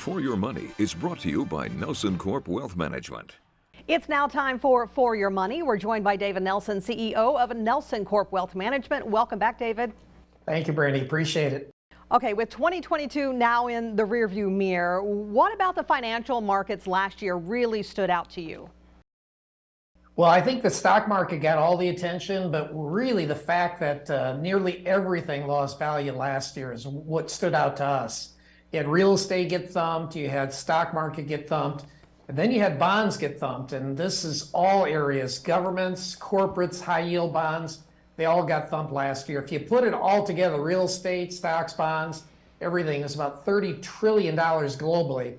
For Your Money is brought to you by NelsonCorp Wealth Management. It's now time for Your Money. We're joined by David Nelson, CEO of NelsonCorp Wealth Management. Welcome back, David. Thank you, Brandy. Appreciate it. Okay, with 2022 now in the rearview mirror, what about the financial markets last year really stood out to you? Well, I think the stock market got all the attention, but really the fact that nearly everything lost value last year is what stood out to us. You had real estate get thumped, you had stock market get thumped, and then you had bonds get thumped. And this is all areas, governments, corporates, high yield bonds, they all got thumped last year. If you put it all together, real estate, stocks, bonds, everything is about $30 trillion globally.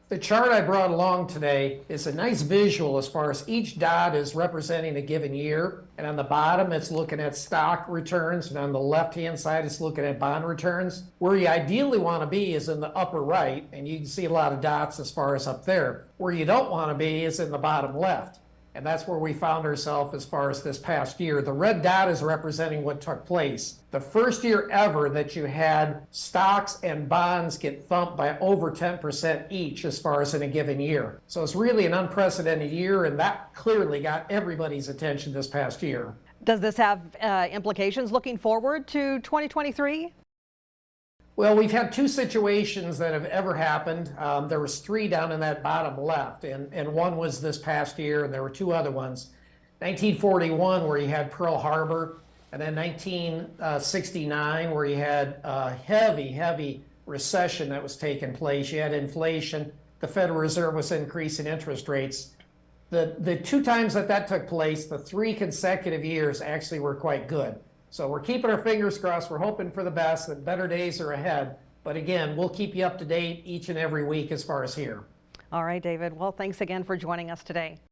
The chart I brought along today is a nice visual as far as each dot is representing a given year. And on the bottom, it's looking at stock returns. And on the left-hand side, it's looking at bond returns. Where you ideally want to be is in the upper right. And you can see a lot of dots as far as up there. Where you don't want to be is in the bottom left. And that's where we found ourselves as far as this past year. The red dot is representing what took place. The first year ever that you had stocks and bonds get thumped by over 10% each as far as in a given year. So it's really an unprecedented year, and that clearly got everybody's attention this past year. Does this have implications looking forward to 2023? Well, we've had two situations that have ever happened. There was three down in that bottom left, and one was this past year, and there were two other ones. 1941, where you had Pearl Harbor, and then 1969, where you had a heavy recession that was taking place. You had inflation. The Federal Reserve was increasing interest rates. The two times that took place, the 3 consecutive years actually were quite good. So we're keeping our fingers crossed. We're hoping for the best, that better days are ahead. But again, we'll keep you up to date each and every week as far as here. All right, David. Well, thanks again for joining us today.